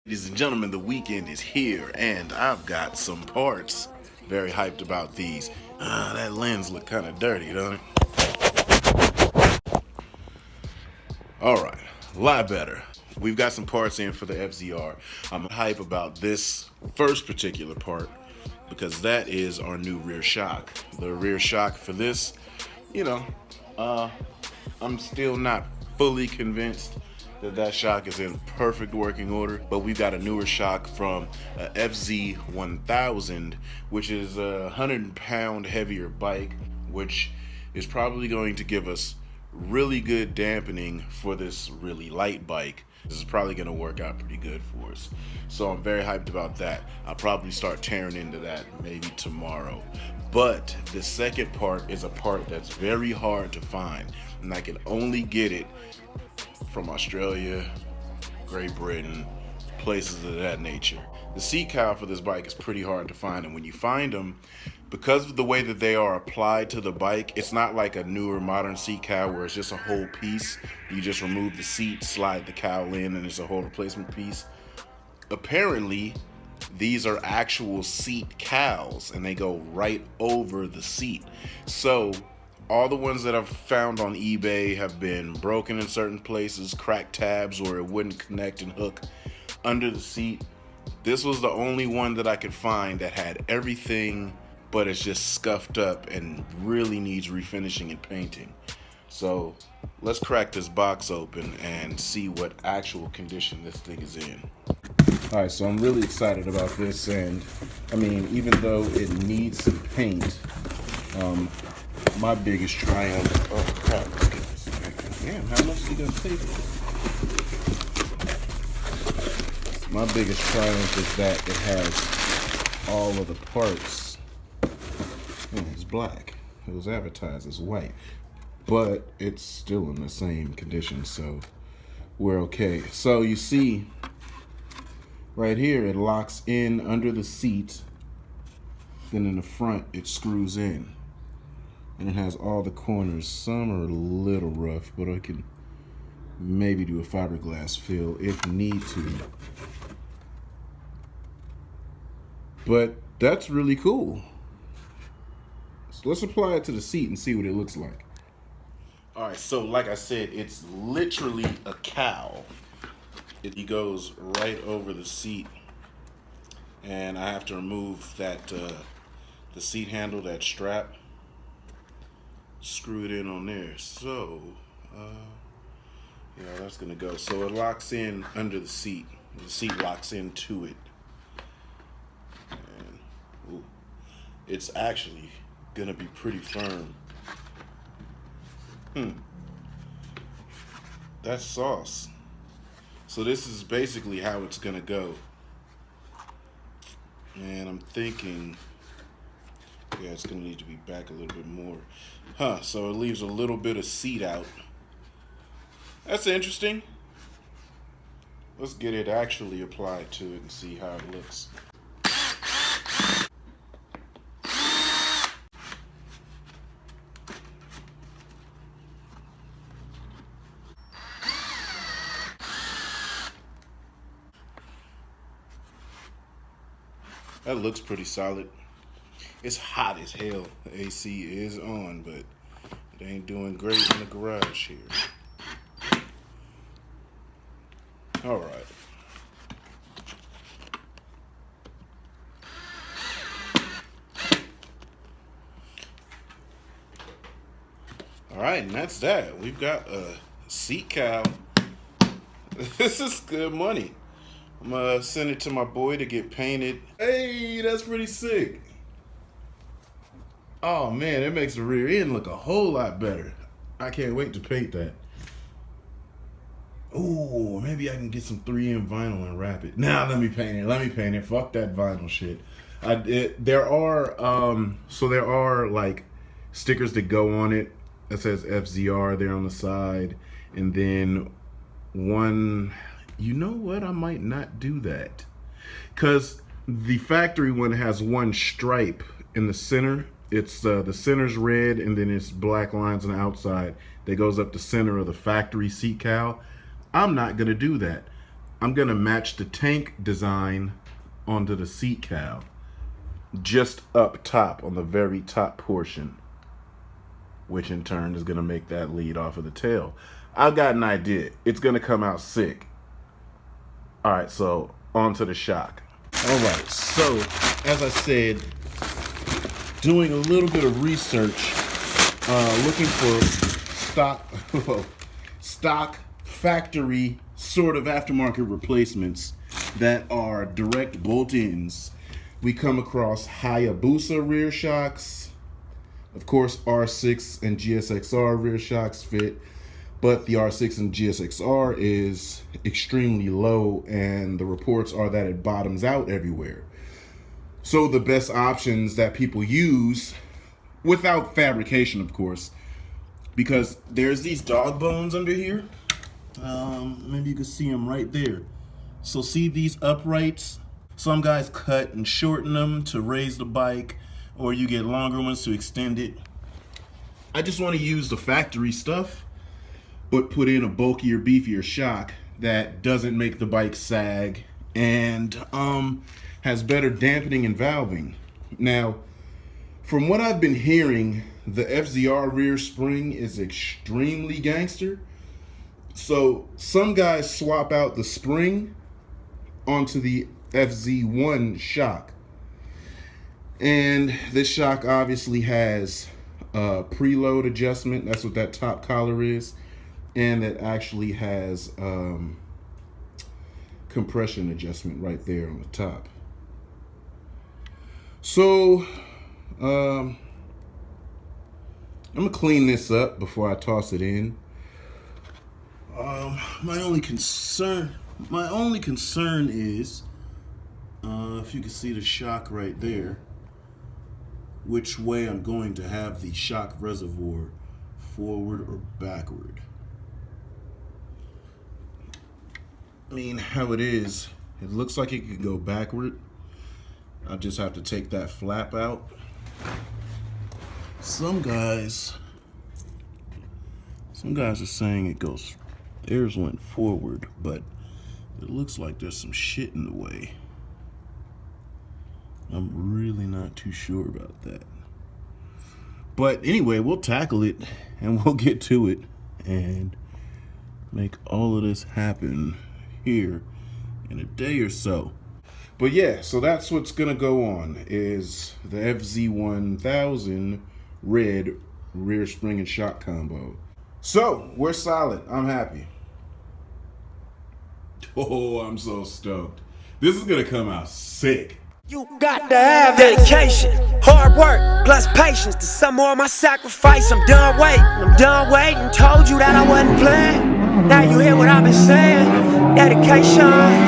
Ladies and gentlemen, the weekend is here and I've got some parts. Very hyped about these. That lens look kind of dirty, don't it? Alright, a lot better. We've got some parts in for the FZR. I'm hype about this first particular part because that is our new rear shock. The rear shock for this, you know, I'm still not fully convinced that shock is in perfect working order, but we've got a newer shock from a FZ1000, which is a 100-pound heavier bike, which is probably going to give us really good dampening for this really light bike. This is probably going to work out pretty good for us. So I'm very hyped about that. I'll probably start tearing into that maybe tomorrow. But the second part is a part that's very hard to find, and I can only get it from Australia, Great Britain, places of that nature. The seat cowl for this bike is pretty hard to find, and when you find them, because of the way that they are applied to the bike, it's not like a newer modern seat cowl where it's just a whole piece. You just remove the seat, slide the cowl in, and it's a whole replacement piece. Apparently, these are actual seat cowls, and they go right over the seat. So all the ones that I've found on eBay have been broken in certain places, cracked tabs where it wouldn't connect and hook under the seat. This was the only one that I could find that had everything, but it's just scuffed up and really needs refinishing and painting. So let's crack this box open and see what actual condition this thing is in. All right, so I'm really excited about this, and I mean, even though it needs some paint, my biggest triumph, oh crap, let's get this thing. Damn, how much is he gonna take it? My biggest triumph is that it has all of the parts. It's black. It was advertised as white, but it's still in the same condition, so we're okay. So you see, right here, it locks in under the seat. Then in the front, it screws in. And it has all the corners. Some are a little rough, but I can maybe do a fiberglass fill if need to. But that's really cool. So let's apply it to the seat and see what it looks like. All right, so like I said, it's literally a cowl. It goes right over the seat, and I have to remove that the seat handle, that strap, screw it in on there. So yeah, that's gonna go. So it locks in under the seat. The seat locks into it, and ooh, it's actually gonna be pretty firm. That's sauce. So this is basically how it's gonna go. And I'm thinking, yeah, it's gonna need to be back a little bit more. So it leaves a little bit of seat out. That's interesting. Let's get it actually applied to it and see how it looks. That looks pretty solid. It's hot as hell. The AC is on, but it ain't doing great in the garage here. All right. All right, and that's that. We've got a seat cowl. This is good money. I'm gonna send it to my boy to get painted. Hey, that's pretty sick. Oh man, it makes the rear end look a whole lot better. I can't wait to paint that. Ooh, maybe I can get some 3M vinyl and wrap it. Nah, let me paint it. Let me paint it. Fuck that vinyl shit. There are like stickers that go on it that says FZR there on the side, and then one. You know what? I might not do that, because the factory one has one stripe in the center. It's the center's red, and then it's black lines on the outside that goes up the center of the factory seat cowl. I'm not gonna do that. I'm gonna match the tank design onto the seat cowl, just up top on the very top portion, which in turn is gonna make that lead off of the tail. I've got an idea. It's gonna come out sick. All right, so onto the shock. All right, so as I said, doing a little bit of research, looking for stock factory sort of aftermarket replacements that are direct bolt-ins. We come across Hayabusa rear shocks. Of course, R6 and GSXR rear shocks fit, but the R6 and GSXR is extremely low, and the reports are that it bottoms out everywhere. So the best options that people use, without fabrication, of course, because there's these dog bones under here. Maybe you can see them right there. So see these uprights? Some guys cut and shorten them to raise the bike, or you get longer ones to extend it. I just want to use the factory stuff, but put in a bulkier, beefier shock that doesn't make the bike sag and has better dampening and valving. Now, from what I've been hearing, the FZR rear spring is extremely gangster. So some guys swap out the spring onto the FZ1 shock. And this shock obviously has a preload adjustment. That's what that top collar is. And it actually has compression adjustment right there on the top. So I'm gonna clean this up before I toss it in. My only concern is, if you can see the shock right there, which way I'm going to have the shock reservoir, forward or backward. I mean, how it is, it looks like it could go backward. I just have to take that flap out. Some guys are saying it goes, theirs went forward, but it looks like there's some shit in the way. I'm really not too sure about that. But anyway, we'll tackle it and we'll get to it and make all of this happen here in a day or so. But yeah, so that's what's gonna go on, is the FZ1000 red rear spring and shock combo. So we're solid. I'm happy. Oh, I'm so stoked. This is gonna come out sick. You got to have dedication, hard work, plus patience. To some more of my sacrifice, I'm done waiting. Told you that I wasn't playing. Now you hear what I've been saying. Dedication.